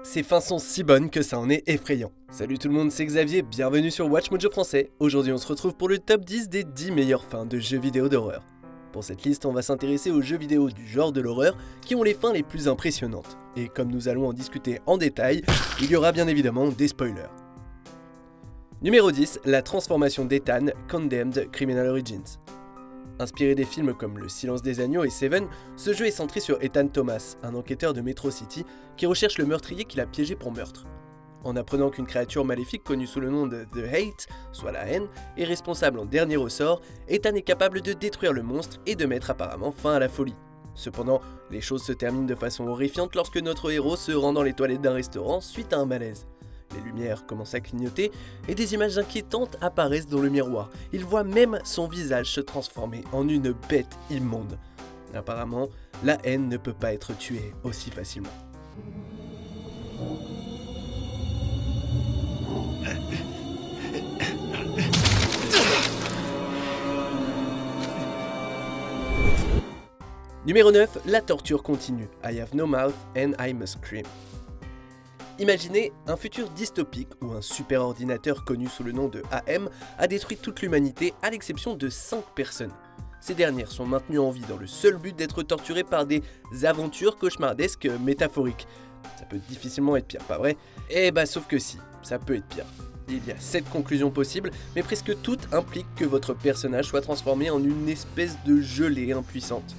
Ces fins sont si bonnes que ça en est effrayant. Salut tout le monde, c'est Xavier, bienvenue sur Watch Mojo Français. Aujourd'hui on se retrouve pour le top 10 des 10 meilleures fins de jeux vidéo d'horreur. Pour cette liste, on va s'intéresser aux jeux vidéo du genre de l'horreur qui ont les fins les plus impressionnantes. Et comme nous allons en discuter en détail, il y aura bien évidemment des spoilers. Numéro 10, la transformation d'Ethan, Condemned Criminal Origins. Inspiré des films comme Le Silence des Agneaux et Seven, ce jeu est centré sur Ethan Thomas, un enquêteur de Metro City qui recherche le meurtrier qu'il a piégé pour meurtre. En apprenant qu'une créature maléfique connue sous le nom de The Hate, soit la haine, est responsable en dernier ressort, Ethan est capable de détruire le monstre et de mettre apparemment fin à la folie. Cependant, les choses se terminent de façon horrifiante lorsque notre héros se rend dans les toilettes d'un restaurant suite à un malaise. Les lumières commencent à clignoter et des images inquiétantes apparaissent dans le miroir. Il voit même son visage se transformer en une bête immonde. Apparemment, la haine ne peut pas être tuée aussi facilement. Numéro 9, la torture continue. I have no mouth and I must scream. Imaginez un futur dystopique où un super ordinateur connu sous le nom de AM a détruit toute l'humanité à l'exception de 5 personnes. Ces dernières sont maintenues en vie dans le seul but d'être torturées par des aventures cauchemardesques métaphoriques. Ça peut difficilement être pire, pas vrai ? Eh bah sauf que si, ça peut être pire. Il y a 7 conclusions possibles, mais presque toutes impliquent que votre personnage soit transformé en une espèce de gelée impuissante.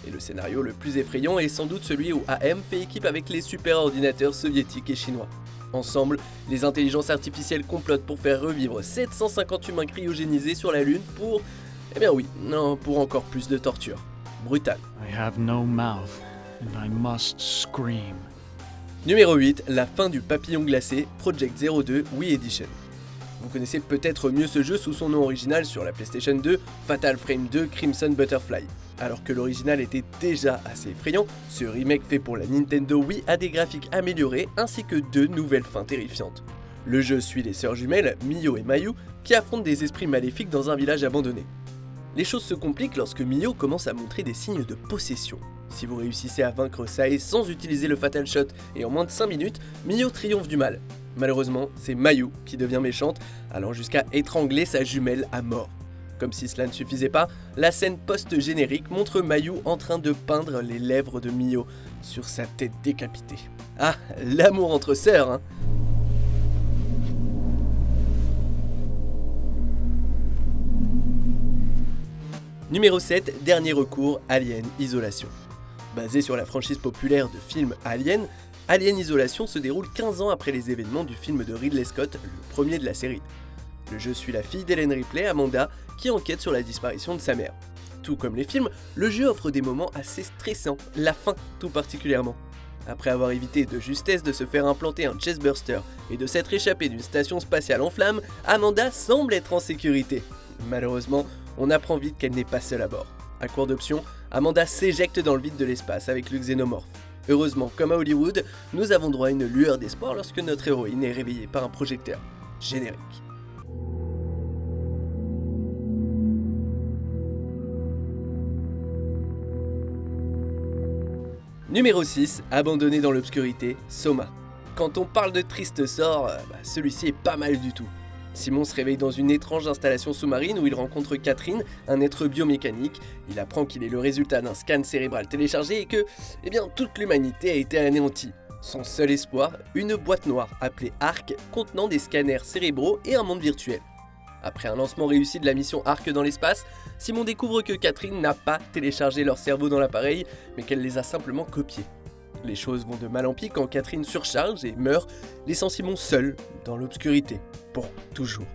Et le scénario le plus effrayant est sans doute celui où AM fait équipe avec les super-ordinateurs soviétiques et chinois. Ensemble, les intelligences artificielles complotent pour faire revivre 750 humains cryogénisés sur la Lune pour... pour encore plus de torture. Brutal. I have no mouth and I must scream. Numéro 8, la fin du papillon glacé, Project 02 Wii Edition. Vous connaissez peut-être mieux ce jeu sous son nom original sur la PlayStation 2, Fatal Frame 2 Crimson Butterfly. Alors que l'original était déjà assez effrayant, ce remake fait pour la Nintendo Wii a des graphiques améliorés ainsi que 2 nouvelles fins terrifiantes. Le jeu suit les sœurs jumelles, Mio et Mayu, qui affrontent des esprits maléfiques dans un village abandonné. Les choses se compliquent lorsque Mio commence à montrer des signes de possession. Si vous réussissez à vaincre Sae sans utiliser le Fatal Shot et en moins de 5 minutes, Mio triomphe du mal. Malheureusement, c'est Mayu qui devient méchante, allant jusqu'à étrangler sa jumelle à mort. Comme si cela ne suffisait pas, la scène post-générique montre Mayu en train de peindre les lèvres de Mio sur sa tête décapitée. Ah, l'amour entre sœurs, hein. Numéro 7, dernier recours, Alien Isolation. Basé sur la franchise populaire de films Alien, Alien Isolation se déroule 15 ans après les événements du film de Ridley Scott, le premier de la série. Le jeu suit la fille d'Ellen Ripley, Amanda, qui enquête sur la disparition de sa mère. Tout comme les films, le jeu offre des moments assez stressants, la fin tout particulièrement. Après avoir évité de justesse de se faire implanter un chestburster et de s'être échappée d'une station spatiale en flammes, Amanda semble être en sécurité. Malheureusement, on apprend vite qu'elle n'est pas seule à bord. À court d'options, Amanda s'éjecte dans le vide de l'espace avec le xénomorphe. Heureusement, comme à Hollywood, nous avons droit à une lueur d'espoir lorsque notre héroïne est réveillée par un projecteur. Générique. Numéro 6, abandonné dans l'obscurité, Soma. Quand on parle de triste sort, celui-ci est pas mal du tout. Simon se réveille dans une étrange installation sous-marine où il rencontre Catherine, un être biomécanique. Il apprend qu'il est le résultat d'un scan cérébral téléchargé et que, toute l'humanité a été anéantie. Son seul espoir, une boîte noire appelée Ark contenant des scanners cérébraux et un monde virtuel. Après un lancement réussi de la mission Ark dans l'espace, Simon découvre que Catherine n'a pas téléchargé leur cerveau dans l'appareil, mais qu'elle les a simplement copiés. Les choses vont de mal en pis quand Catherine surcharge et meurt, laissant Simon seul dans l'obscurité, pour toujours.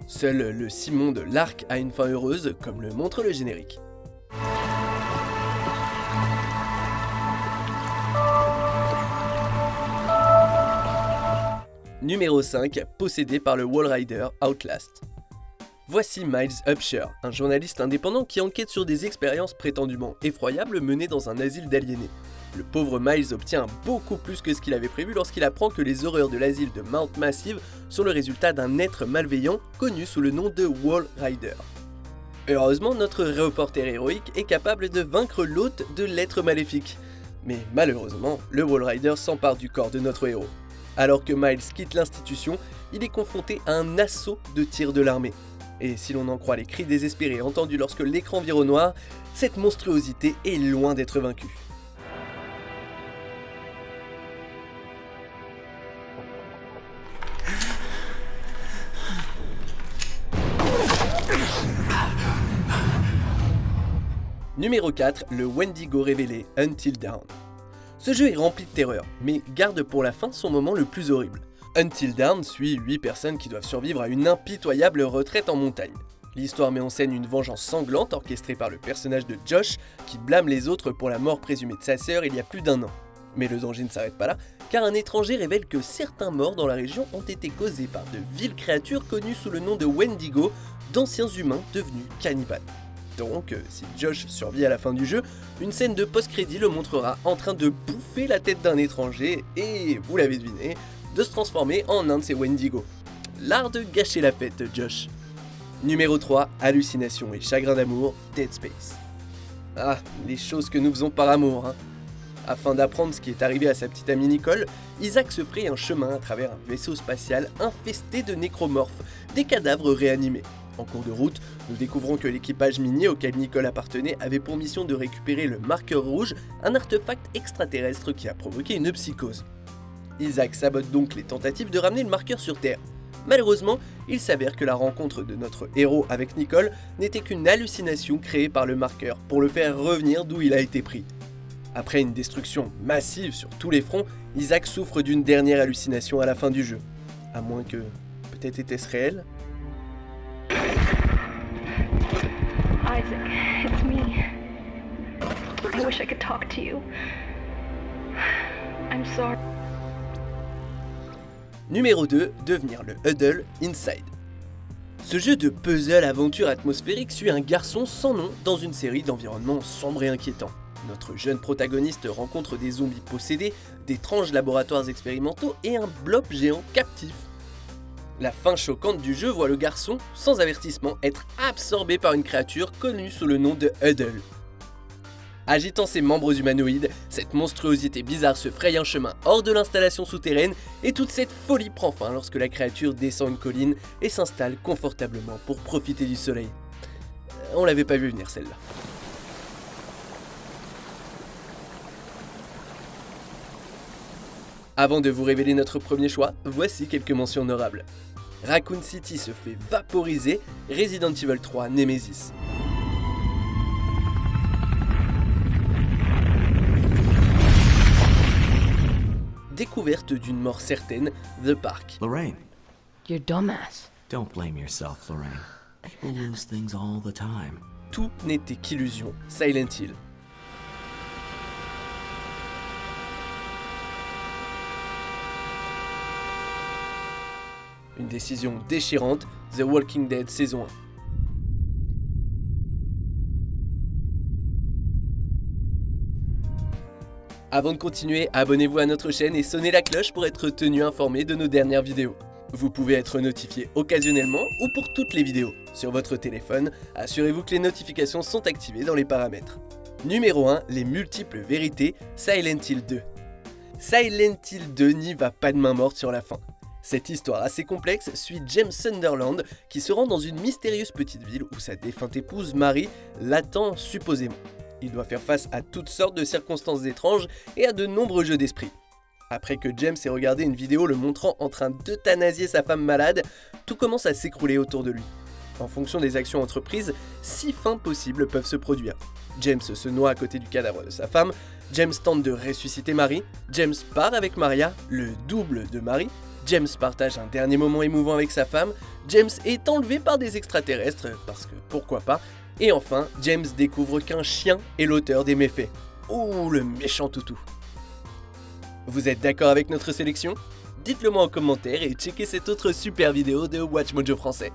Seul le Simon de l'Ark a une fin heureuse, comme le montre le générique. Numéro 5, possédé par le Walrider Outlast. Voici Miles Upshur, un journaliste indépendant qui enquête sur des expériences prétendument effroyables menées dans un asile d'aliénés. Le pauvre Miles obtient beaucoup plus que ce qu'il avait prévu lorsqu'il apprend que les horreurs de l'asile de Mount Massive sont le résultat d'un être malveillant connu sous le nom de Walrider. Heureusement, notre reporter héroïque est capable de vaincre l'hôte de l'être maléfique. Mais malheureusement, le Walrider s'empare du corps de notre héros. Alors que Miles quitte l'institution, il est confronté à un assaut de tirs de l'armée. Et si l'on en croit les cris désespérés entendus lorsque l'écran vire au noir, cette monstruosité est loin d'être vaincue. Numéro 4, le Wendigo révélé Until Dawn. Ce jeu est rempli de terreur, mais garde pour la fin son moment le plus horrible. Until Dawn suit 8 personnes qui doivent survivre à une impitoyable retraite en montagne. L'histoire met en scène une vengeance sanglante orchestrée par le personnage de Josh qui blâme les autres pour la mort présumée de sa sœur il y a plus d'1 an. Mais le danger ne s'arrête pas là, car un étranger révèle que certains morts dans la région ont été causés par de viles créatures connues sous le nom de Wendigo, d'anciens humains devenus cannibales. Donc, si Josh survit à la fin du jeu, une scène de post-crédit le montrera en train de bouffer la tête d'un étranger et, vous l'avez deviné, de se transformer en un de ces Wendigo. L'art de gâcher la fête, Josh. Numéro 3, hallucination et chagrin d'amour, Dead Space. Ah, les choses que nous faisons par amour, hein. Afin d'apprendre ce qui est arrivé à sa petite amie Nicole, Isaac se fraye un chemin à travers un vaisseau spatial infesté de nécromorphes, des cadavres réanimés. En cours de route, nous découvrons que l'équipage minier auquel Nicole appartenait avait pour mission de récupérer le marqueur rouge, un artefact extraterrestre qui a provoqué une psychose. Isaac sabote donc les tentatives de ramener le marqueur sur Terre. Malheureusement, il s'avère que la rencontre de notre héros avec Nicole n'était qu'une hallucination créée par le marqueur pour le faire revenir d'où il a été pris. Après une destruction massive sur tous les fronts, Isaac souffre d'une dernière hallucination à la fin du jeu. À moins que... peut-être était-ce réel ? Isaac, it's me. I wish I could talk to you. I'm sorry. Numéro 2, devenir le Huddle Inside. Ce jeu de puzzle aventure atmosphérique suit un garçon sans nom dans une série d'environnements sombres et inquiétants. Notre jeune protagoniste rencontre des zombies possédés, d'étranges laboratoires expérimentaux et un blob géant captif. La fin choquante du jeu voit le garçon, sans avertissement, être absorbé par une créature connue sous le nom de Huddle. Agitant ses membres humanoïdes, cette monstruosité bizarre se fraye un chemin hors de l'installation souterraine et toute cette folie prend fin lorsque la créature descend une colline et s'installe confortablement pour profiter du soleil. On l'avait pas vu venir celle-là. Avant de vous révéler notre premier choix, voici quelques mentions honorables. Raccoon City se fait vaporiser, Resident Evil 3 Nemesis. Découverte d'une mort certaine, The Park. Lorraine, You dumbass. don't blame yourself, Lorraine. People lose things all the time. Tout n'était qu'illusion, Silent Hill. Une décision déchirante, The Walking Dead saison 1. Avant de continuer, abonnez-vous à notre chaîne et sonnez la cloche pour être tenu informé de nos dernières vidéos. Vous pouvez être notifié occasionnellement ou pour toutes les vidéos. Sur votre téléphone, assurez-vous que les notifications sont activées dans les paramètres. Numéro 1, les multiples vérités, Silent Hill 2. Silent Hill 2 n'y va pas de main morte sur la fin. Cette histoire assez complexe suit James Sunderland qui se rend dans une mystérieuse petite ville où sa défunte épouse Mary l'attend supposément. Il doit faire face à toutes sortes de circonstances étranges et à de nombreux jeux d'esprit. Après que James ait regardé une vidéo le montrant en train d'euthanasier sa femme malade, tout commence à s'écrouler autour de lui. En fonction des actions entreprises, 6 fins possibles peuvent se produire. James se noie à côté du cadavre de sa femme, James tente de ressusciter Mary, James part avec Maria, le double de Mary, James partage un dernier moment émouvant avec sa femme, James est enlevé par des extraterrestres, parce que pourquoi pas, et enfin, James découvre qu'un chien est l'auteur des méfaits. Ouh, le méchant toutou. Vous êtes d'accord avec notre sélection ? Dites-le moi en commentaire et checkez cette autre super vidéo de Watch Mojo Français.